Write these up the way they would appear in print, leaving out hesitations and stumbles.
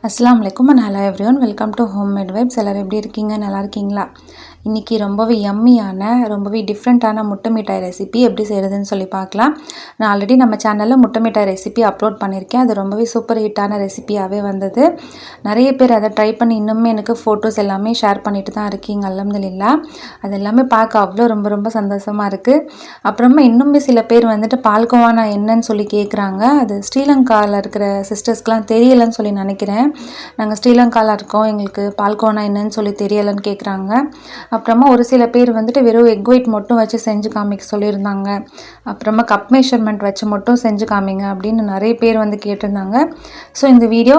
அஸ்ஸலாமு அலைக்கும் and hello everyone, welcome to homemade vibes. எல்லோரும் எப்படி இருக்கீங்க? நல்லா இருக்கீங்களா? இன்றைக்கி ரொம்பவே யம்மியான ரொம்பவே டிஃப்ரெண்ட்டான முட்டை மிட்டாய் ரெசிபி எப்படி செய்கிறதுன்னு சொல்லி பார்க்கலாம். நான் ஆல்ரெடி நம்ம சேனலில் முட்டை மிட்டாய் ரெசிபி அப்லோட் பண்ணியிருக்கேன். அது ரொம்பவே சூப்பர் ஹிட்டான ரெசிபியாகவே வந்தது. நிறைய பேர் அதை ட்ரை பண்ணி இன்னுமே எனக்கு ஃபோட்டோஸ் எல்லாமே ஷேர் பண்ணிட்டு தான் இருக்கீங்க. அல்ஹம்துலில்லாஹ். அது எல்லாமே பார்க்க அவ்வளோ ரொம்ப சந்தோஷமாக இருக்குது. அப்புறமா இன்னுமே சில பேர் வந்துட்டு பால்கோவானா என்னன்னு சொல்லி கேட்குறாங்க. அது ஸ்ரீலங்காவில் இருக்கிற சிஸ்டர்ஸ்க்கெலாம் தெரியலைன்னு சொல்லி நினைக்கிறேன். நாங்கள் ஸ்ரீலங்காவில் இருக்கோம், எங்களுக்கு பால்கோவானா என்னன்னு சொல்லி தெரியலைன்னு கேட்குறாங்க. அப்புறமா ஒரு சில பேர் வந்துட்டு வெறும் எக் ஒயிட் மட்டும் வச்சு செஞ்சு காமிக்க சொல்லியிருந்தாங்க. அப்புறமா கப் மெஷர்மெண்ட் வச்சு மட்டும் செஞ்சு காமிங்க அப்படின்னு நிறைய பேர் வந்து கேட்டிருந்தாங்க. ஸோ இந்த வீடியோ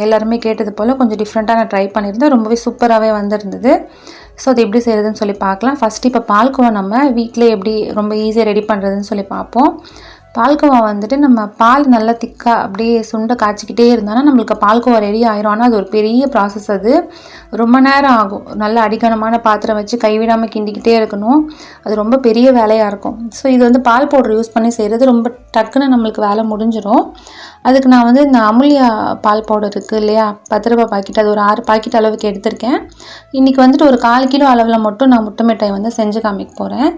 எல்லாருமே கேட்டது போல் கொஞ்சம் டிஃப்ரெண்ட்டாக நான் ட்ரை பண்ணியிருந்தேன். ரொம்பவே சூப்பராகவே வந்திருந்தது. ஸோ அது எப்படி செய்கிறதுன்னு சொல்லி பார்க்கலாம். ஃபஸ்ட்டு இப்போ பால்கோவா நம்ம வீட்டில் எப்படி ரொம்ப ஈஸியாக ரெடி பண்ணுறதுன்னு சொல்லி பார்ப்போம். பால்கோவா வந்துட்டு நம்ம பால் நல்லா திக்காக அப்படியே சுண்டை காய்ச்சிக்கிட்டே இருந்தோன்னா நம்மளுக்கு பால்கோவா ரெடி ஆயிரும். ஆனால் அது ஒரு பெரிய ப்ராசஸ். அது ரொம்ப நேரம் ஆகும். நல்ல அடிக்கனமான பாத்திரம் வச்சு கைவிடாமல் கிண்டிக்கிட்டே இருக்கணும். அது ரொம்ப பெரிய வேலையாக இருக்கும். ஸோ இது வந்து பால் பவுடர் யூஸ் பண்ணி செய்கிறது ரொம்ப டக்குன்னு நம்மளுக்கு வேலை முடிஞ்சிடும். அதுக்கு நான் வந்து இந்த அமுல்யா பால் பவுடர் இருக்குது இல்லையா, 10 ரூபா பாக்கெட், அது ஒரு 6 பாக்கெட் அளவுக்கு எடுத்திருக்கேன். இன்றைக்கி வந்துட்டு ஒரு 1/4 கிலோ அளவில் மட்டும் நான் முட்டை மிட்டாய் வந்து செஞ்சு காமிக்க போகிறேன்.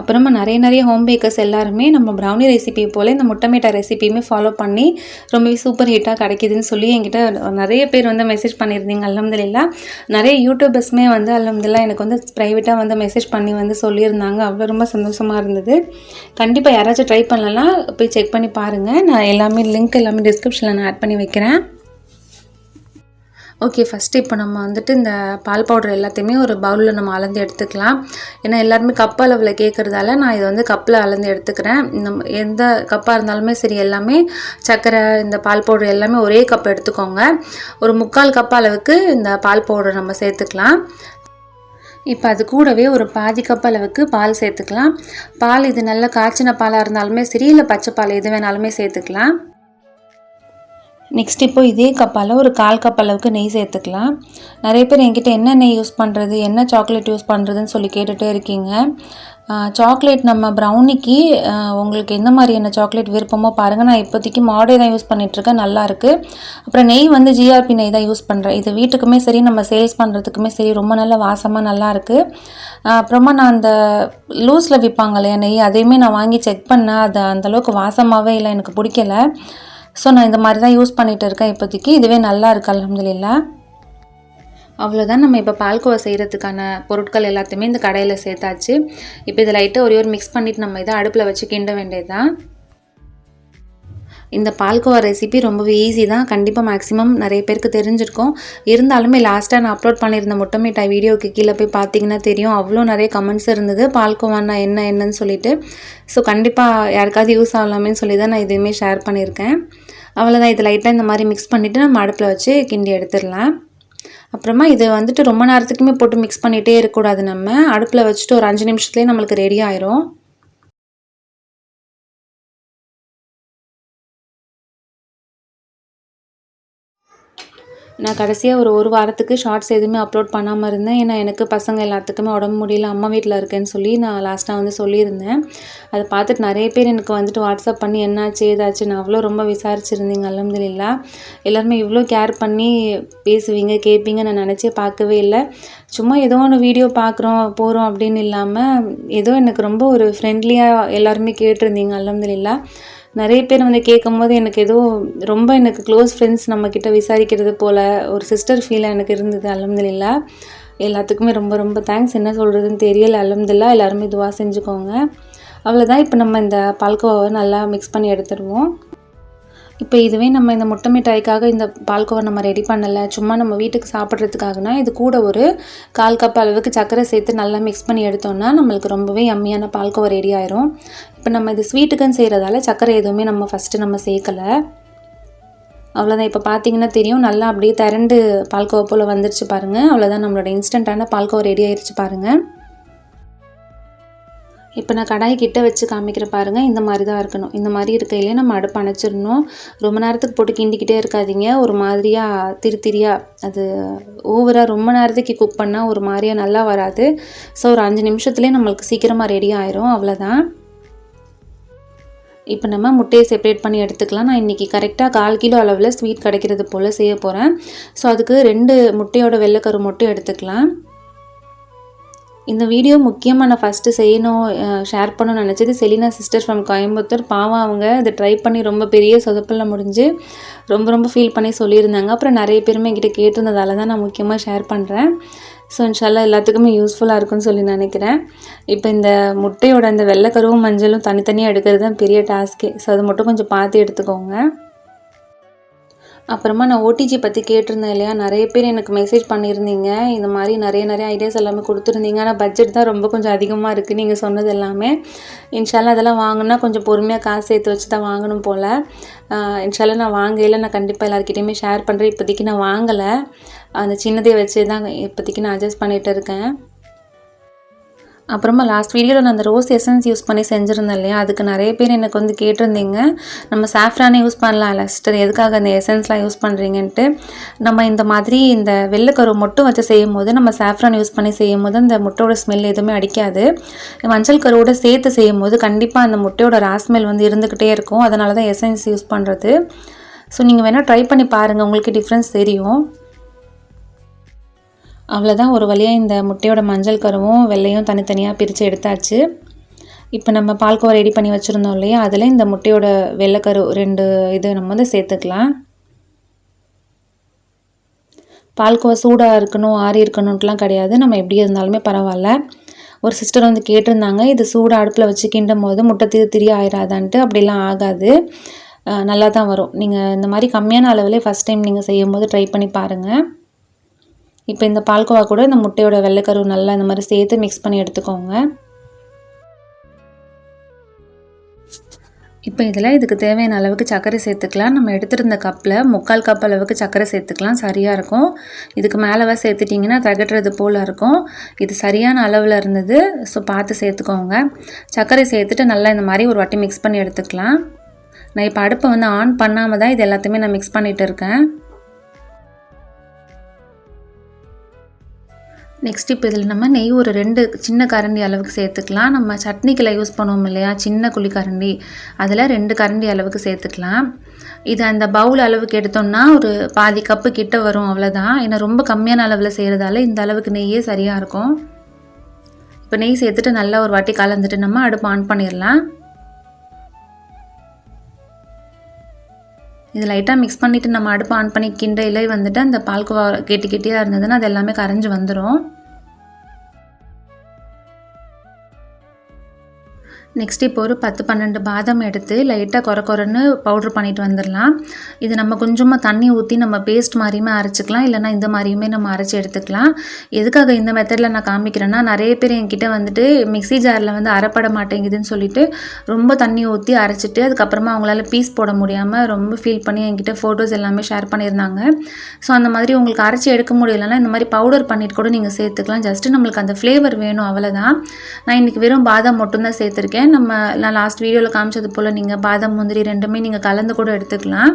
அப்புறமா நிறைய ஹோம் பேக்கர்ஸ் எல்லாருமே நம்ம ப்ரௌனி ரெசிபி போல் இந்த முட்டை மிட்டாய் ரெசிபியுமே ஃபாலோ பண்ணி ரொம்பவே சூப்பர் ஹிட்டாக கிடைக்கிதுன்னு சொல்லி என்கிட்ட நிறைய பேர் வந்து மெசேஜ் பண்ணியிருந்தீங்க. அல்ஹம்துலில்லாஹ். நிறைய யூடியூபர்ஸுமே வந்து அல்ஹம்துலில்லாஹ் எனக்கு வந்து ப்ரைவேட்டாக வந்து மெசேஜ் பண்ணி வந்து சொல்லியிருந்தாங்க. அவ்வளோ ரொம்ப சந்தோஷமாக இருந்தது. கண்டிப்பாக யாராச்சும் ட்ரை பண்ணலாம், போய் செக் பண்ணி பாருங்கள். நான் எல்லாமே லிங்க் எல்லாமே டிஸ்கிரிப்ஷனில் நான் ஆட் பண்ணி வைக்கிறேன். ஓகே, ஃபஸ்ட்டு இப்போ நம்ம வந்துட்டு இந்த பால் பவுடர் எல்லாத்தையுமே ஒரு பவுலில் நம்ம அளந்து எடுத்துக்கலாம். ஏன்னா எல்லாருமே கப் அளவில் கேட்குறதால நான் இதை வந்து கப்பில் அளந்து எடுத்துக்கிறேன். நம்ம எந்த கப்பாக இருந்தாலுமே சரி, எல்லாமே சர்க்கரை இந்த பால் பவுடர் எல்லாமே ஒரே கப் எடுத்துக்கோங்க. ஒரு 3/4 கப் அளவுக்கு இந்த பால் பவுடர் நம்ம சேர்த்துக்கலாம். இப்போ அது கூடவே ஒரு பாதி கப் அளவுக்கு பால் சேர்த்துக்கலாம். பால் இது நல்ல காய்ச்சின பாலாக இருந்தாலுமே சரி, இல்லை பச்சை பால் எது வேணாலுமே சேர்த்துக்கலாம். நெக்ஸ்ட் இப்போ இதே கப்பால் ஒரு 1/4 கப் அளவுக்கு நெய் சேர்த்துக்கலாம். நிறைய பேர் என்கிட்ட என்ன நெய் யூஸ் பண்ணுறது, என்ன சாக்லேட் யூஸ் பண்ணுறதுன்னு சொல்லி கேட்டுகிட்டே இருக்கீங்க. சாக்லேட் நம்ம ப்ரௌனிக்கு உங்களுக்கு எந்த மாதிரியான சாக்லேட் விருப்பமோ பாருங்கள். நான் இப்போதைக்கு மாடே தான் யூஸ் பண்ணிகிட்ருக்கேன், நல்லாயிருக்கு. அப்புறம் நெய் வந்து ஜிஆர்பி நெய் தான் யூஸ் பண்ணுறேன். இது வீட்டுக்குமே சரி, நம்ம சேல்ஸ் பண்ணுறதுக்குமே சரி, ரொம்ப நல்ல வாசமாக நல்லாயிருக்கு. அப்புறமா நான் அந்த லூஸில் விற்பாங்க இல்லையா நெய், அதையுமே நான் வாங்கி செக் பண்ணேன். அது அந்தளவுக்கு வாசமாகவே இல்லை, எனக்கு பிடிக்கல. ஸோ நான் இந்த மாதிரி தான் யூஸ் பண்ணிகிட்டு இருக்கேன் இப்போதைக்கு. இதுவே நல்லா இருக்குது அல்ஹம்துலில்லாஹ். அவ்வளோதான். நம்ம இப்போ பால்கோவா செய்கிறதுக்கான பொருட்கள் எல்லாத்தையுமே இந்த கடையில் சேர்த்தாச்சு. இப்போ இதை லைட்டாக ஒரு மிக்ஸ் பண்ணிவிட்டு நம்ம இதை அடுப்பில் வச்சு கிண்ட வேண்டியது தான். இந்த பால்கோவா ரெசிபி ரொம்பவே ஈஸி தான். கண்டிப்பாக மேக்ஸிமம் நிறைய பேருக்கு தெரிஞ்சிருக்கும். இருந்தாலுமே லாஸ்ட்டாக நான் அப்லோட் பண்ணியிருந்த முட்டை மிட்டாய் வீடியோவுக்கு கீழே போய் பார்த்தீங்கன்னா தெரியும், அவ்வளோ நிறைய கமெண்ட்ஸ் இருந்தது பால்கோவானா என்னன்னு சொல்லிட்டு. ஸோ கண்டிப்பாக யாருக்காவது யூஸ் ஆகலாமேன்னு சொல்லி தான் நான் இதுவுமே ஷேர் பண்ணியிருக்கேன். அவ்வளோதான். இது லைட்டாக இந்த மாதிரி மிக்ஸ் பண்ணிவிட்டு நம்ம அடுப்பில் வச்சு கிண்டி எடுத்துடலாம். அப்புறமா இது வந்துட்டு ரொம்ப நேரத்துக்குமே போட்டு மிக்ஸ் பண்ணிகிட்டே இருக்கக்கூடாது. நம்ம அடுப்பில் வச்சுட்டு ஒரு 5 நிமிஷத்துலேயே நம்மளுக்கு ரெடி ஆயிரும். நான் கடைசியாக ஒரு வாரத்துக்கு ஷார்ட்ஸ் எதுவுமே அப்லோட் பண்ணாமல் இருந்தேன். ஏன்னா எனக்கு பசங்க எல்லாத்துக்குமே உடம்பு முடியல, அம்மா வீட்டில் இருக்கேன்னு சொல்லி நான் லாஸ்ட்டாக வந்து சொல்லியிருந்தேன். அதை பார்த்துட்டு நிறைய பேர் எனக்கு வந்துட்டு வாட்ஸ்அப் பண்ணி என்னாச்சு ஏதாச்சு நான் அவ்வளோ ரொம்ப விசாரிச்சுருந்தீங்க. அல்ஹம்துலில்லாஹ். எல்லாருமே இவ்வளோ கேர் பண்ணி பேசுவீங்க கேட்பீங்க நான் நினச்சே பார்க்கவே இல்லை. சும்மா ஏதோ ஒன்று வீடியோ பார்க்குறோம் போகிறோம் அப்படின்னு இல்லாமல் ஏதோ எனக்கு ரொம்ப ஒரு ஃப்ரெண்ட்லியாக எல்லாருமே கேட்டிருந்தீங்க. அல்ஹம்துலில்லாஹ். நிறைய பேர் வந்து கேட்கும்போது எனக்கு ஏதோ ரொம்ப எனக்கு க்ளோஸ் ஃப்ரெண்ட்ஸ் நம்மக்கிட்ட விசாரிக்கிறது போல் ஒரு சிஸ்டர் ஃபீலாக எனக்கு இருந்தது. அல்ஹம்துலில்லாஹ். எல்லாத்துக்குமே ரொம்ப தேங்க்ஸ். என்ன சொல்கிறதுன்னு தெரியல. அல்ஹம்துலில்லாஹ். எல்லாருமே துவா செஞ்சுக்கோங்க. அவ்வளோதான். இப்போ நம்ம இந்த பால்கோவாவை நல்லா மிக்ஸ் பண்ணி எடுத்துருவோம். இப்போ இதுவே நம்ம இந்த முட்டை மிட்டாய்க்காக இந்த பால்கோவா நம்ம ரெடி பண்ணலை, சும்மா நம்ம வீட்டுக்கு சாப்பிட்றதுக்காகனா இது கூட ஒரு 1/4 கப் அளவுக்கு சர்க்கரை சேர்த்து நல்லா மிக்ஸ் பண்ணி எடுத்தோம்னா நம்மளுக்கு ரொம்பவே யம்மியான பால்கோவா ரெடி ஆயிரும். இப்போ நம்ம இது ஸ்வீட்டுக்குன்னு செய்கிறதால சர்க்கரை எதுவுமே நம்ம ஃபஸ்ட்டு நம்ம சேர்க்கலை. அவ்வளோதான். இப்போ பார்த்தீங்கன்னா தெரியும், நல்லா அப்படியே திரண்டு பால்கோவா போல் வந்துருச்சு பாருங்கள். அவ்வளோதான், நம்மளோட இன்ஸ்டண்ட்டான பால்கோவா ரெடி ஆயிடுச்சு பாருங்கள். இப்போ நான் கடாய் கிட்ட வச்சு காமிக்கிற பாருங்கள். இந்த மாதிரி தான் இருக்கணும். இந்த மாதிரி இருக்கையிலே நம்ம அடுப்பு அணைச்சிடணும். ரொம்ப நேரத்துக்கு போட்டு கிண்டிக்கிட்டே இருக்காதீங்க. ஒரு மாதிரியாக திரியாக அது ஓவராக ரொம்ப நேரத்துக்கு குக் பண்ணால் ஒரு மாதிரியாக நல்லா வராது. ஸோ ஒரு 5 நிமிஷத்துலேயே நம்மளுக்கு சீக்கிரமாக ரெடி ஆயிரும். அவ்வளோதான். இப்போ நம்ம முட்டையை செப்பரேட் பண்ணி எடுத்துக்கலாம். நான் இன்றைக்கி கரெக்டாக 1/4 கிலோ அளவில் ஸ்வீட் கிடைக்கிறது போல் செய்ய போகிறேன். ஸோ அதுக்கு 2 முட்டையோட வெள்ளைக்கரு மட்டும் எடுத்துக்கலாம். இந்த வீடியோ முக்கியமாக நான் ஃபஸ்ட்டு செய்யணும் ஷேர் பண்ணணும்னு நினச்சது செலினா சிஸ்டர் ஃப்ரம் கோயம்புத்தூர். பாவம் அவங்க இதை ட்ரை பண்ணி ரொம்ப பெரிய சொதப்பலில் முடிஞ்சு ரொம்ப ஃபீல் பண்ணி சொல்லியிருந்தாங்க. அப்புறம் நிறைய பேருமே என்கிட்ட கேட்டிருந்ததால தான் நான் முக்கியமாக ஷேர் பண்ணுறேன். ஸோ இன்ஷால்லா எல்லாத்துக்குமே யூஸ்ஃபுல்லாக இருக்குன்னு சொல்லி நினைக்கிறேன். இப்போ இந்த முட்டையோட அந்த வெள்ளைக்கருவும் மஞ்சளும் தனித்தனியாக எடுக்கிறது தான் பெரிய டாஸ்க்கே. ஸோ அது மட்டும் கொஞ்சம் பார்த்து எடுத்துக்கோங்க. அப்புறமா நான் ஓடிஜி பற்றி கேட்டிருந்தேன் இல்லையா, நிறைய பேர் எனக்கு மெசேஜ் பண்ணியிருந்தீங்க. இந்த மாதிரி நிறைய ஐடியாஸ் எல்லாமே கொடுத்துருந்தீங்க. ஆனால் பட்ஜெட் தான் ரொம்ப கொஞ்சம் அதிகமாக இருக்குது நீங்கள் சொன்னது எல்லாமே. இன்ஷால்லா அதெல்லாம் வாங்கினா கொஞ்சம் பொறுமையாக காசு சேர்த்து வச்சு தான் வாங்கணும் போல். இன்ஷால்லா நான் வாங்கையில் நான் கண்டிப்பாக எல்லாருக்கிட்டையுமே ஷேர் பண்ணுறேன். இப்போதைக்கு நான் வாங்கலை, அந்த சின்னதை வச்சு தான் இப்போதைக்கு நான் அட்ஜஸ்ட் பண்ணிகிட்டு இருக்கேன். அப்புறமா லாஸ்ட் வீடியோவில் நான் அந்த ரோஸ் எசன்ஸ் யூஸ் பண்ணி செஞ்சுருந்தேன் இல்லையா, அதுக்கு நிறைய பேர் எனக்கு வந்து கேட்டிருந்தீங்க, நம்ம சாஃப்ரானே யூஸ் பண்ணலாம்ல சிஸ்டர், எதுக்காக அந்த எசன்ஸ்லாம் யூஸ் பண்ணுறீங்கன்ட்டு. நம்ம இந்த மாதிரி இந்த வெள்ளைக்கரு மட்டும் வச்சு செய்யும் போது, நம்ம சாஃப்ரான் யூஸ் பண்ணி செய்யும் போது அந்த முட்டையோட ஸ்மெல் எதுவுமே அடிக்காது. மஞ்சள் கருவோட சேர்த்து செய்யும் போது கண்டிப்பாக அந்த முட்டையோட ராஸ்மெல் வந்து இருந்துக்கிட்டே இருக்கும். அதனால தான் எசன்ஸ் யூஸ் பண்ணுறது. ஸோ நீங்கள் வேணால் ட்ரை பண்ணி பாருங்கள், உங்களுக்கு டிஃப்ரென்ஸ் தெரியும். அவ்வளோதான், ஒரு வழியாக இந்த முட்டையோட மஞ்சள் கருவும் வெள்ளையும் தனித்தனியாக பிரித்து எடுத்தாச்சு. இப்போ நம்ம பால்கோவா ரெடி பண்ணி வச்சுருந்தோம் இல்லையா, அதில் இந்த முட்டையோட வெள்ளைக்கரு 2 இது நம்ம வந்து சேர்த்துக்கலாம். பால்கோவா சூடாக இருக்கணும் ஆறி இருக்கணுன்ட்டுலாம் கிடையாது, நம்ம எப்படி இருந்தாலுமே பரவாயில்ல. ஒரு சிஸ்டர் வந்து கேட்டிருந்தாங்க, இது சூடாக அடுப்பில் வச்சு கிண்டும் போது முட்டை திரி ஆயிடாதான்ட்டு. அப்படிலாம் ஆகாது, நல்லா தான் வரும். நீங்கள் இந்த மாதிரி கம்மியான அளவுலேயே ஃபஸ்ட் டைம் நீங்கள் செய்யும் போது ட்ரை பண்ணி பாருங்கள். இப்போ இந்த பால்கோவா கூட இந்த முட்டையோட வெள்ளைக்கரு நல்லா இந்த மாதிரி சேர்த்து மிக்ஸ் பண்ணி எடுத்துக்கோங்க. இப்போ இதில் இதுக்கு தேவையான அளவுக்கு சர்க்கரை சேர்த்துக்கலாம். நம்ம எடுத்துருந்த கப்பில் 3/4 கப் அளவுக்கு சர்க்கரை சேர்த்துக்கலாம், சரியாக இருக்கும். இதுக்கு மேலவா சேர்த்துட்டிங்கன்னா தகட்டுறது போல் இருக்கும். இது சரியான அளவில் இருந்தது, ஸோ பார்த்து சேர்த்துக்கோங்க. சர்க்கரை சேர்த்துட்டு நல்லா இந்த மாதிரி ஒரு வாட்டி மிக்ஸ் பண்ணி எடுத்துக்கலாம். நான் இப்போ அடுப்பை வந்து ஆன் பண்ணாமல் தான் இது எல்லாத்தையுமே நான் மிக்ஸ் பண்ணிகிட்டு இருக்கேன். நெக்ஸ்ட் இப்போ இதில் நம்ம நெய் ஒரு 2 சின்ன கரண்டி அளவுக்கு சேர்த்துக்கலாம். நம்ம சட்னிக்கில் யூஸ் பண்ணுவோம் இல்லையா, சின்ன குழி கரண்டி, அதில் 2 கரண்டி அளவுக்கு சேர்த்துக்கலாம். இது அந்த பவுல் அளவுக்கு எடுத்தோம்னா ஒரு பாதி கப்பு கிட்ட வரும், அவ்வளோதான். ஏன்னா ரொம்ப கம்மியான அளவில் செய்கிறதால இந்த அளவுக்கு நெய்யே சரியாக இருக்கும். இப்போ நெய் சேர்த்துட்டு நல்லா ஒரு வாட்டி கலந்துட்டு நம்ம அடுப்பு ஆன் பண்ணிடலாம். இது லைட்டாக மிக்ஸ் பண்ணிவிட்டு நம்ம அடுப்பு ஆன் பண்ணி கிண்டையிலே வந்துட்டு அந்த பால்கோவா கெட்டியாக இருந்ததுன்னா அது எல்லாமே கரைஞ்சி வந்துடும். நெக்ஸ்ட் இப்போ ஒரு 10-12 பாதாம் எடுத்து லைட்டாக கொரன்னு பவுட்ரு பண்ணிட்டு வந்துடலாம். இது நம்ம கொஞ்சமாக தண்ணி ஊற்றி நம்ம பேஸ்ட் மாதிரியுமே அரைச்சிக்கலாம், இல்லைனா இந்த மாதிரியுமே நம்ம அரைச்சி எடுத்துக்கலாம். எதுக்காக இந்த மெத்தடில் நான் காமிக்கிறேன்னா, நிறைய பேர் என்கிட்ட வந்துட்டு மிக்ஸி ஜாரில் வந்து அரைப்பட மாட்டேங்குதுன்னு சொல்லிட்டு ரொம்ப தண்ணி ஊற்றி அரைச்சிட்டு அதுக்கப்புறமா அவங்களால பீஸ் போட முடியாமல் ரொம்ப ஃபீல் பண்ணி என்கிட்ட ஃபோட்டோஸ் எல்லாமே ஷேர் பண்ணியிருந்தாங்க. ஸோ அந்த மாதிரி உங்களுக்கு அரைச்சி எடுக்க முடியலைன்னா இந்த மாதிரி பவுடர் பண்ணிட்டு கூட நீங்கள் சேர்த்துக்கலாம். ஜஸ்ட்டு நம்மளுக்கு அந்த ஃப்ளேவர் வேணும், அவ்வளோதான். நான் இன்றைக்கி வெறும் பாதாம் மட்டும்தான் சேர்த்துருக்கேன். நான் லாஸ்ட் வீடியோவில் காமிச்சது போல் நீங்கள் பாதாம் முந்திரி 2மே நீங்கள் கலந்து கூட எடுத்துக்கலாம்.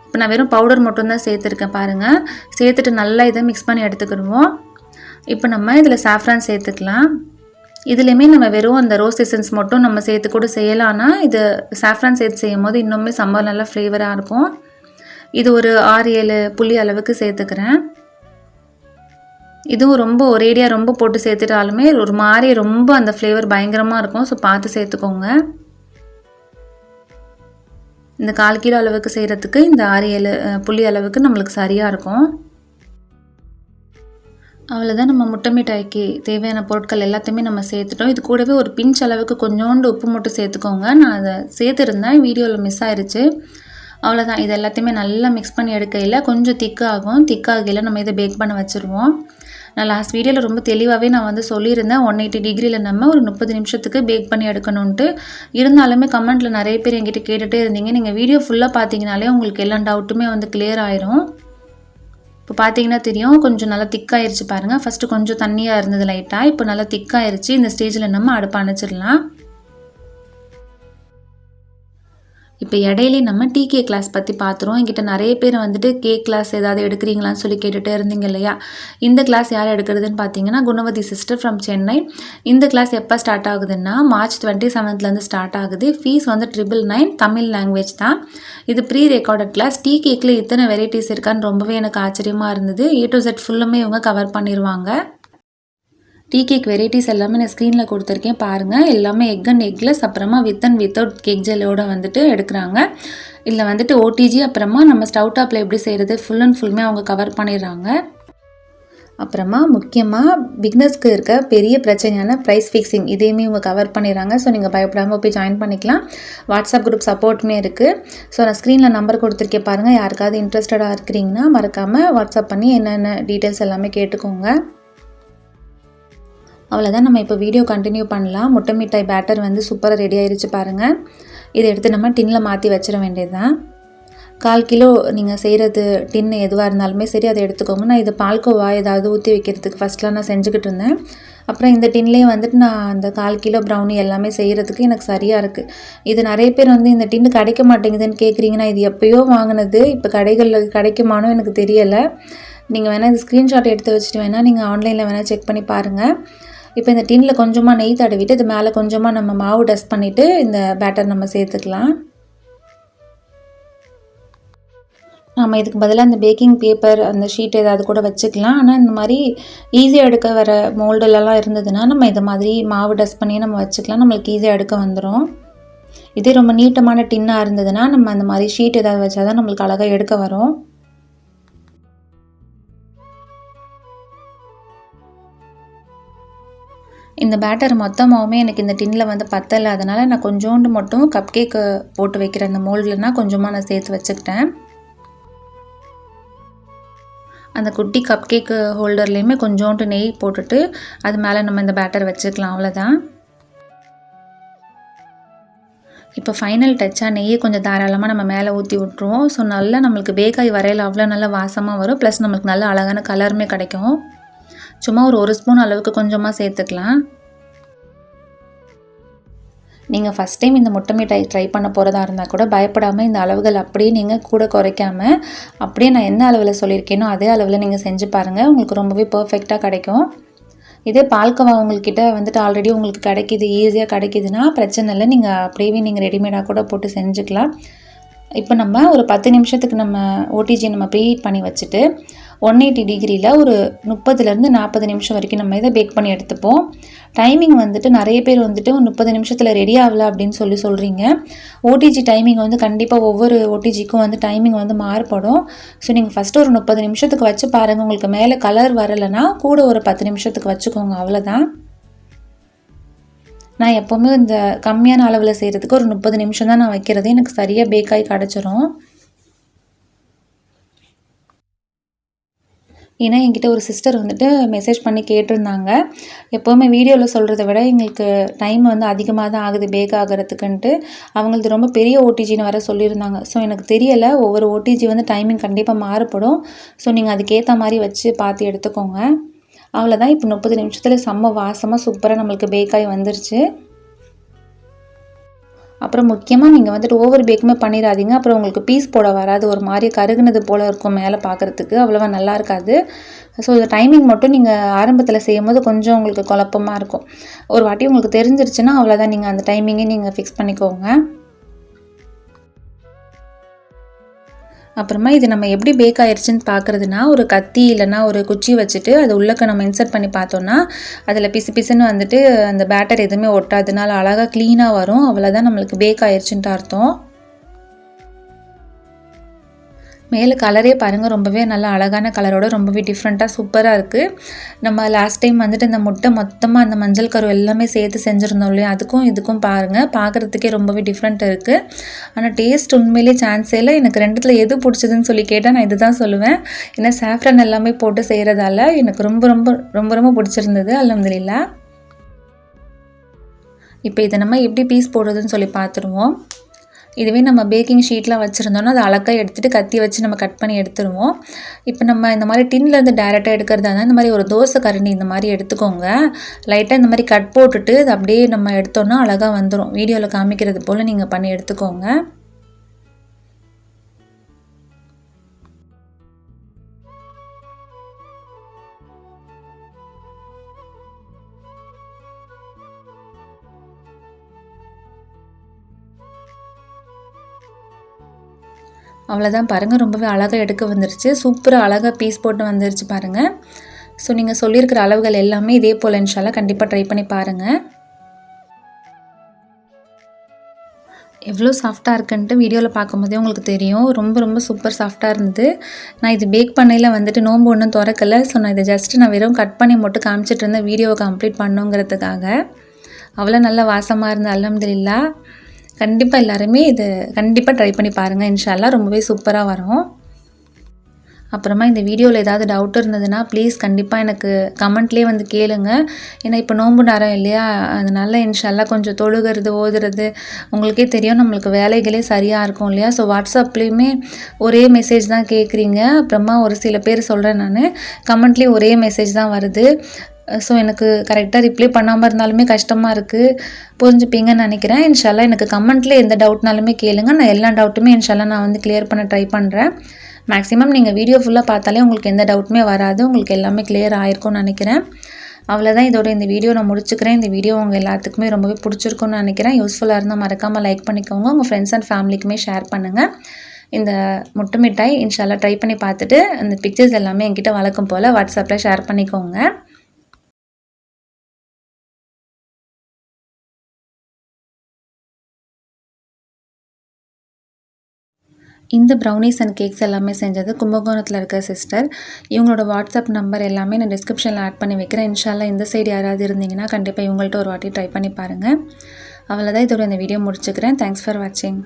இப்போ நான் வெறும் பவுடர் மட்டும்தான் சேர்த்துருக்கேன் பாருங்கள். சேர்த்துட்டு நல்லா இதை மிக்ஸ் பண்ணி எடுத்துக்கிடுவோம். இப்போ நம்ம இதில் சாஃப்ரான் சேர்த்துக்கலாம். இதுலேயுமே நம்ம வெறும் அந்த ரோஸ் எசன்ஸ் மட்டும் நம்ம சேர்த்து கூட செய்யலாம்னா, இது சாஃப்ரான் சேர்த்து செய்யும் போது இன்னுமே சம்மர் நல்லா ஃப்ளேவராக இருக்கும். இது ஒரு 6-7 புள்ளி அளவுக்கு சேர்த்துக்கிறேன். இதுவும் ரொம்ப ஒரேடியாக ரொம்ப போட்டு சேர்த்துட்டாலுமே ஒரு மாதிரி ரொம்ப அந்த ஃப்ளேவர் பயங்கரமாக இருக்கும். ஸோ பார்த்து சேர்த்துக்கோங்க. இந்த 1/4 கிலோ அளவுக்கு செய்கிறதுக்கு இந்த 6-7 புள்ளி அளவுக்கு நம்மளுக்கு சரியாக இருக்கும். அவ்வளோதான், நம்ம முட்டை மிட்டாய்க்கு தேவையான பொருட்கள் எல்லாத்தையுமே நம்ம சேர்த்துட்டோம். இது கூடவே ஒரு பிஞ்ச் அளவுக்கு கொஞ்சோண்டு உப்பு மட்டும் சேர்த்துக்கோங்க. நான் அதை சேர்த்துருந்தேன், வீடியோவில் மிஸ் ஆயிடுச்சு. அவ்வளோதான், இது எல்லாத்தையுமே நல்லா மிக்ஸ் பண்ணி எடுக்கையில் கொஞ்சம் திக்காகும். திக்காகையில் நம்ம இதை பேக் பண்ண வச்சுருவோம். நான் லாஸ்ட் வீடியோவில் ரொம்ப தெளிவாகவே நான் வந்து சொல்லியிருந்தேன், 180 டிகிரியில் நம்ம ஒரு 30 நிமிஷத்துக்கு பேக் பண்ணி எடுக்கணுன்ட்டு. இருந்தாலுமே கமெண்ட்டில் நிறைய பேர் என்கிட்ட கேட்டுகிட்டே இருந்தீங்க. நீங்கள் வீடியோ ஃபுல்லாக பார்த்தீங்கனாலே உங்களுக்கு எல்லா டவுட்டுமே வந்து கிளியர் ஆயிரும். இப்போ பார்த்தீங்கன்னா தெரியும், கொஞ்சம் நல்லா திக்காயிருச்சு பாருங்கள். ஃபஸ்ட்டு கொஞ்சம் தண்ணியாக இருந்தது லைட்டாக, இப்போ நல்லா திக்காயிருச்சு. இந்த ஸ்டேஜில் நம்ம அடுப்பு அணைச்சிடலாம். இப்போ இடையிலே நம்ம டிகே கிளாஸ் பற்றி பார்த்துருவோம். என்கிட்ட நிறைய பேர் வந்துட்டு கேக் கிளாஸ் ஏதாவது எடுக்கிறீங்களான்னு சொல்லி கேட்டுகிட்டே இருந்தீங்க இல்லையா? இந்த கிளாஸ் யார் எடுக்கிறதுன்னு பார்த்தீங்கன்னா குணவதி சிஸ்டர் ஃப்ரம் சென்னை. இந்த கிளாஸ் எப்போ ஸ்டார்ட் ஆகுதுன்னா March 27லேருந்து ஸ்டார்ட் ஆகுது. ஃபீஸ் வந்து 999 தமிழ் லாங்குவேஜ் தான். இது ப்ரீ ரெக்கார்டட் கிளாஸ். டீ கேக்கில் இத்தனை வெரைட்டிஸ் இருக்கான்னு ரொம்பவே எனக்கு ஆச்சரியமாக இருந்தது. A to Z ஃபுல்லுமே இவங்க கவர் பண்ணிடுவாங்க. டீ கேக் வெரைட்டிஸ் எல்லாமே நான் ஸ்க்ரீனில் கொடுத்துருக்கேன் பாருங்கள். எல்லாமே எக் அண்ட் எக்லெஸ், அப்புறமா வித் அண்ட் வித்தவுட் கேக் ஜெல்லோட வந்துட்டு எடுக்கிறாங்க. இதில் வந்துட்டு ஓடிஜி, அப்புறமா நம்ம ஸ்டவ் டாப்பில் எப்படி செய்கிறது ஃபுல் அண்ட் ஃபுல்லுமே அவங்க கவர் பண்ணிடுறாங்க. அப்புறமா முக்கியமாக பிக்னர்ஸ்க்கு இருக்க பெரிய பிரச்சனையான ப்ரைஸ் ஃபிக்ஸிங் இதையுமே இவங்க கவர் பண்ணிடுறாங்க. ஸோ நீங்கள் பயப்படாமல் போய் ஜாயின் பண்ணிக்கலாம். வாட்ஸ்அப் குரூப் சப்போர்ட்டுமே இருக்குது. ஸோ நான் ஸ்க்ரீனில் நம்பர் கொடுத்துருக்கேன் பாருங்கள். யாருக்காவது இன்ட்ரெஸ்டடாக இருக்கிறீங்கன்னா மறக்காமல் வாட்ஸ்அப் பண்ணி என்னென்ன டீட்டெயில்ஸ் எல்லாமே கேட்டுக்கோங்க. அவ்வளோதான், நம்ம இப்போ வீடியோ கண்டினியூ பண்ணலாம். முட்டை மிட்டாய் பேட்டர் வந்து சூப்பராக ரெடி ஆயிடுச்சு பாருங்கள். இதை எடுத்து நம்ம டின்னில் மாற்றி வச்சிட வேண்டியது தான். 1/4 கிலோ நீங்கள் செய்கிறது டின்னு எதுவாக இருந்தாலுமே சரி அதை எடுத்துக்கோங்க. நான் இது பால்கோவா ஏதாவது ஊற்றி வைக்கிறதுக்கு ஃபஸ்ட்லாம் நான் செஞ்சுக்கிட்டு இருந்தேன். அப்புறம் இந்த டின்லேயே வந்துட்டு நான் அந்த 1/4 கிலோ ப்ரௌனி எல்லாமே செய்கிறதுக்கு எனக்கு சரியாக இருக்குது. இது நிறைய பேர் வந்து இந்த டின்னு கிடைக்க மாட்டேங்குதுன்னு கேட்குறீங்கன்னா, இது எப்போயோ வாங்கினது, இப்போ கடைகளில் கிடைக்குமானோ எனக்கு தெரியலை. நீங்கள் வேணால் இது ஸ்க்ரீன்ஷாட் எடுத்து வச்சுட்டு வேணால் நீங்கள் ஆன்லைனில் வேணால் செக் பண்ணி பாருங்கள். இப்போ இந்த டின்னில் கொஞ்சமாக நெய் தடவிட்டு இது மேலே கொஞ்சமாக நம்ம மாவு டஸ்ட் பண்ணிவிட்டு இந்த பேட்டர் நம்ம சேர்த்துக்கலாம். நம்ம இதுக்கு பதிலாக இந்த பேக்கிங் பேப்பர் அந்த ஷீட் ஏதாவது கூட வச்சுக்கலாம். ஆனால் இந்த மாதிரி ஈஸியாக எடுக்க வர மோல்டுலலாம் இருந்ததுன்னா நம்ம இதை மாதிரி மாவு டஸ்ட் பண்ணி நம்ம வச்சுக்கலாம். நம்மளுக்கு ஈஸியாக எடுக்க வந்துடும். இதே ரொம்ப நீட்டமான டின்னாக இருந்ததுன்னா நம்ம அந்த மாதிரி ஷீட் ஏதாவது வச்சா தான் நம்மளுக்கு அழகாக எடுக்க வரும். இந்த பேட்டர் மொத்தமாகவுமே எனக்கு இந்த டின்னில் வந்து பத்தலை. அதனால் நான் கொஞ்சோண்டு மட்டும் கப் கேக்கு போட்டு வைக்கிற அந்த மோல்டுலனா கொஞ்சமாக நான் சேர்த்து வச்சுக்கிட்டேன். அந்த குட்டி கப் கேக்கு ஹோல்டர்லேயுமே கொஞ்சோண்டு நெய் போட்டுட்டு அது மேலே நம்ம இந்த பேட்டர் வச்சுக்கலாம். அவ்வளோதான். இப்போ ஃபைனல் டச்சாக நெய்யை கொஞ்சம் தாராளமாக நம்ம மேலே ஊற்றி விட்ருவோம். ஸோ நல்லா நம்மளுக்கு பேக்காய் வரையில் அவ்வளோ நல்லா வாசமாக வரும். ப்ளஸ் நம்மளுக்கு நல்ல அழகான கலருமே கிடைக்கும். சும்மா ஒரு ஸ்பூன் அளவுக்கு கொஞ்சமாக சேர்த்துக்கலாம். நீங்கள் ஃபஸ்ட் டைம் இந்த முட்டை மிட்டாய் ட்ரை பண்ண போகிறதா இருந்தால் கூட பயப்படாமல் இந்த அளவுகள் அப்படியே நீங்கள் கூட குறைக்காமல் அப்படியே நான் என்ன அளவில் சொல்லியிருக்கேனோ அதே அளவில் நீங்கள் செஞ்சு பாருங்கள். உங்களுக்கு ரொம்பவே பர்ஃபெக்டாக கிடைக்கும். இதே பால்கோவா உங்கள்கிட்ட வந்துட்டு ஆல்ரெடி உங்களுக்கு கிடைக்கிது, ஈஸியாக கிடைக்கிதுன்னா பிரச்சனை இல்லை. நீங்கள் அப்படியே நீங்கள் ரெடிமேடாக கூட போட்டு செஞ்சுக்கலாம். இப்போ நம்ம ஒரு 10 நிமிஷத்துக்கு நம்ம ஓடிஜி நம்ம ப்ரீஹீட் பண்ணி வச்சுட்டு 180 டிகிரியில் ஒரு 30லேருந்து 40 நிமிஷம் வரைக்கும் நம்ம இதை பேக் பண்ணி எடுத்துப்போம். டைமிங் வந்துட்டு நிறைய பேர் வந்துட்டு ஒரு 30 நிமிஷத்தில் ரெடி ஆகலை அப்படின்னு சொல்கிறீங்க. ஓடிஜி டைமிங் வந்து கண்டிப்பாக ஒவ்வொரு ஓடிஜிக்கும் வந்து டைமிங் வந்து மாறுபடும். ஸோ நீங்கள் ஃபஸ்ட்டு ஒரு 30 நிமிஷத்துக்கு வச்சு பாருங்கள். உங்களுக்கு மேலே கலர் வரலைன்னா கூட ஒரு 10 நிமிஷத்துக்கு வச்சுக்கோங்க. அவ்வளோதான். நான் எப்போவுமே இந்த கம்மியான அளவில் செய்கிறதுக்கு ஒரு 30 நிமிஷம் தான் நான் வைக்கிறது. எனக்கு சரியாக பேக்காகி கிடச்சிரும். ஏன்னா என்கிட்ட ஒரு சிஸ்டர் வந்துட்டு மெசேஜ் பண்ணி கேட்டிருந்தாங்க. எப்போவுமே வீடியோவில் சொல்கிறத விட எங்களுக்கு டைம் வந்து அதிகமாக தான் ஆகுது பேக் ஆகிறதுக்குன்ட்டு. அவங்களது ரொம்ப பெரிய ஓடிஜின்னு வர சொல்லியிருந்தாங்க. ஸோ எனக்கு தெரியலை, ஒவ்வொரு ஓடிஜி வந்து டைமிங் கண்டிப்பாக மாறுபடும். ஸோ நீங்கள் அதுக்கேற்ற மாதிரி வச்சு பார்த்து எடுத்துக்கோங்க. அவ்வளோதான். இப்போ 30 நிமிஷத்தில் செம்ம வாசமாக சூப்பராக நம்மளுக்கு பேக்காகி வந்துருச்சு. அப்புறம் முக்கியமாக நீங்கள் வந்துட்டு ஓவர் பேக்குமே பண்ணிடாதீங்க. அப்புறம் உங்களுக்கு பீஸ் போட வராது, ஒரு மாதிரி கருகுனது போல் இருக்கும் மேலே பார்க்குறதுக்கு, அவ்வளோவா நல்லா இருக்காது. ஸோ இந்த டைமிங் மட்டும் நீங்கள் ஆரம்பத்தில் செய்யும்போது கொஞ்சம் உங்களுக்கு குழப்பமாக இருக்கும். ஒரு வாட்டி உங்களுக்கு தெரிஞ்சிருச்சுன்னா அவ்வளோதான், நீங்கள் அந்த டைமிங்கே நீங்கள் ஃபிக்ஸ் பண்ணிக்கோங்க. அப்புறமா இது நம்ம எப்படி பேக் ஆயிடுச்சுன்னு பார்க்குறதுனா, ஒரு கத்தி இல்லைனா ஒரு குச்சி வச்சுட்டு அது உள்ளக்க நம்ம இன்சர்ட் பண்ணி பார்த்தோன்னா அதில் பிசு பிசுன்னு வந்துட்டு அந்த பேட்டர் எதுவுமே ஒட்டாதனால அழகாக க்ளீனாக வரும். அவ்வளோதான் நம்மளுக்கு பேக் ஆயிடுச்சுன்ட்டு அர்த்தம். மேலே கலரே பாருங்கள், ரொம்பவே நல்லா அழகான கலரோட ரொம்பவே டிஃப்ரெண்ட்டாக சூப்பராக இருக்குது. நம்ம லாஸ்ட் டைம் வந்துட்டு இந்த முட்டை மொத்தமாக அந்த மஞ்சள் கரு எல்லாமே சேர்த்து செஞ்சுருந்தோம் இல்லையா, அதுக்கும் இதுக்கும் பாருங்கள் பார்க்குறதுக்கே ரொம்பவே டிஃப்ரெண்ட் இருக்குது. ஆனால் டேஸ்ட் உண்மையிலே சான்ஸே இல்லை. எனக்கு ரெண்டுத்தில் எது பிடிச்சதுன்னு சொல்லி கேட்டால் நான் இது தான் சொல்லுவேன். ஏன்னா சாஃப்ரன் எல்லாமே போட்டு செய்கிறதால எனக்கு ரொம்ப ரொம்ப ரொம்ப ரொம்ப பிடிச்சிருந்தது. அல்ஹம்துலில்லாஹ். இப்போ இதை நம்ம எப்படி பீஸ் போடுறதுன்னு சொல்லி பார்த்துருவோம். இதுவே நம்ம பேக்கிங் ஷீட்லாம் வச்சுருந்தோன்னா அதை அழகாக எடுத்துகிட்டு கத்தி வச்சு நம்ம கட் பண்ணி எடுத்துருவோம். இப்போ நம்ம இந்த மாதிரி டின்லேருந்து டேரெக்டாக எடுக்கிறதா இருந்தால் இந்த மாதிரி ஒரு தோசை கரண்டி இந்த மாதிரி எடுத்துக்கோங்க. லைட்டாக இந்த மாதிரி கட் போட்டுட்டு அது அப்படியே நம்ம எடுத்தோன்னா அழகாக வந்துடும். வீடியோவில் காமிக்கிறது போல் நீங்கள் பண்ணி எடுத்துக்கோங்க. அவ்வளோதான் பாருங்கள், ரொம்பவே அழகாக எடுக்க வந்துருச்சு. சூப்பராக அழகாக பீஸ் போட்டு வந்துருச்சு பாருங்கள். ஸோ நீங்கள் சொல்லியிருக்கிற அளவுகள் எல்லாமே இதே போல் இன்ஷால்லா கண்டிப்பாக ட்ரை பண்ணி பாருங்கள். எவ்வளோ சாஃப்டாக இருக்குன்ட்டு வீடியோவில் பார்க்கும்போதே உங்களுக்கு தெரியும். ரொம்ப ரொம்ப சூப்பர் சாஃப்டாக இருந்தது. நான் இது பேக் பண்ணையில் வந்துட்டு நோன்பு ஒன்றும் திறக்கலை. ஸோ நான் இதை ஜஸ்ட்டு நான் வெறும் கட் பண்ணி மட்டும் காமிச்சிட்டு இருந்தேன் வீடியோவை கம்ப்ளீட் பண்ணுங்கிறதுக்காக. அவ்வளோ நல்ல வாசமாக இருந்தது. அல்ஹம்துலில்லாஹ். கண்டிப்பாக எல்லாருமே இது கண்டிப்பாக ட்ரை பண்ணி பாருங்கள். இன்ஷா அல்லாஹ் ரொம்பவே சூப்பராக வரும். அப்புறமா இந்த வீடியோவில் ஏதாவது டவுட் இருந்ததுன்னா ப்ளீஸ் கண்டிப்பாக எனக்கு கமெண்ட்லேயே வந்து கேளுங்க. ஏன்னா இப்போ நோன்பு நேரம் இல்லையா, அதனால இன்ஷா அல்லாஹ் கொஞ்சம் தொழுகிறது ஓதுறது உங்களுக்கே தெரியும், நம்மளுக்கு வேலைகளே சரியாக இருக்கும் இல்லையா. ஸோ வாட்ஸ்அப்லேயுமே ஒரே மெசேஜ் தான் கேட்குறீங்க. அப்புறமா ஒரு சில பேர் சொல்கிறேன், நான் கமெண்ட்லேயே ஒரே மெசேஜ் தான் வருது. ஸோ எனக்கு கரெக்டாக ரிப்ளை பண்ணாமல் இருந்தாலுமே கஷ்டமாக இருக்குது. புரிஞ்சுப்பீங்கன்னு நினைக்கிறேன். இன்ஷா அல்லாஹ் எனக்கு கமெண்ட்டில் எந்த டவுட்னாலுமே கேளுங்க. நான் எல்லா டவுட்டுமே இன்ஷா அல்லாஹ் நான் வந்து கிளியர் பண்ண ட்ரை பண்ணுறேன். மேக்ஸிமம் நீங்கள் வீடியோ ஃபுல்லாக பார்த்தாலே உங்களுக்கு எந்த டவுட்டுமே வராது. உங்களுக்கு எல்லாமே கிளியர் ஆகிருக்கும்னு நினைக்கிறேன். அவ்வளோதான், இதோட இந்த வீடியோ நான் முடிச்சுக்கிறேன். இந்த வீடியோ உங்கள் எல்லாத்துக்குமே ரொம்பவே பிடிச்சிருக்குன்னு நினைக்கிறேன். யூஸ்ஃபுல்லாக இருந்தால் மறக்காமல் லைக் பண்ணிக்கோங்க. உங்கள் ஃப்ரெண்ட்ஸ் அண்ட் ஃபேமிலிக்குமே ஷேர் பண்ணுங்கள். இந்த முட்டை மிட்டாய் இன்ஷா அல்லாஹ் ட்ரை பண்ணி பார்த்துட்டு அந்த பிக்சர்ஸ் எல்லாமே என்கிட்ட வழக்கம் போல் வாட்ஸ்அப்பில் ஷேர் பண்ணிக்கோங்க. இந்த ப்ரௌனீஸ் அண்ட் கேக்ஸ் எல்லாமே செஞ்சது கும்பகோணத்தில் இருக்க சிஸ்டர். இவங்களோட வாட்ஸ்அப் நம்பர் எல்லாமே நான் டிஸ்கிரிப்ஷனில் ஆட் பண்ணி வைக்கிறேன். இன்ஷா அல்லாஹ் இந்த சைடு யாராவது இருந்தீங்கன்னா கண்டிப்பாக இவங்கள்ட்ட ஒரு வாட்டி ட்ரை பண்ணி பாருங்கள். அவ்வளோதான், இதோட இந்த வீடியோ முடிச்சுக்கிறேன். தேங்க்ஸ் ஃபார் வாட்சிங்.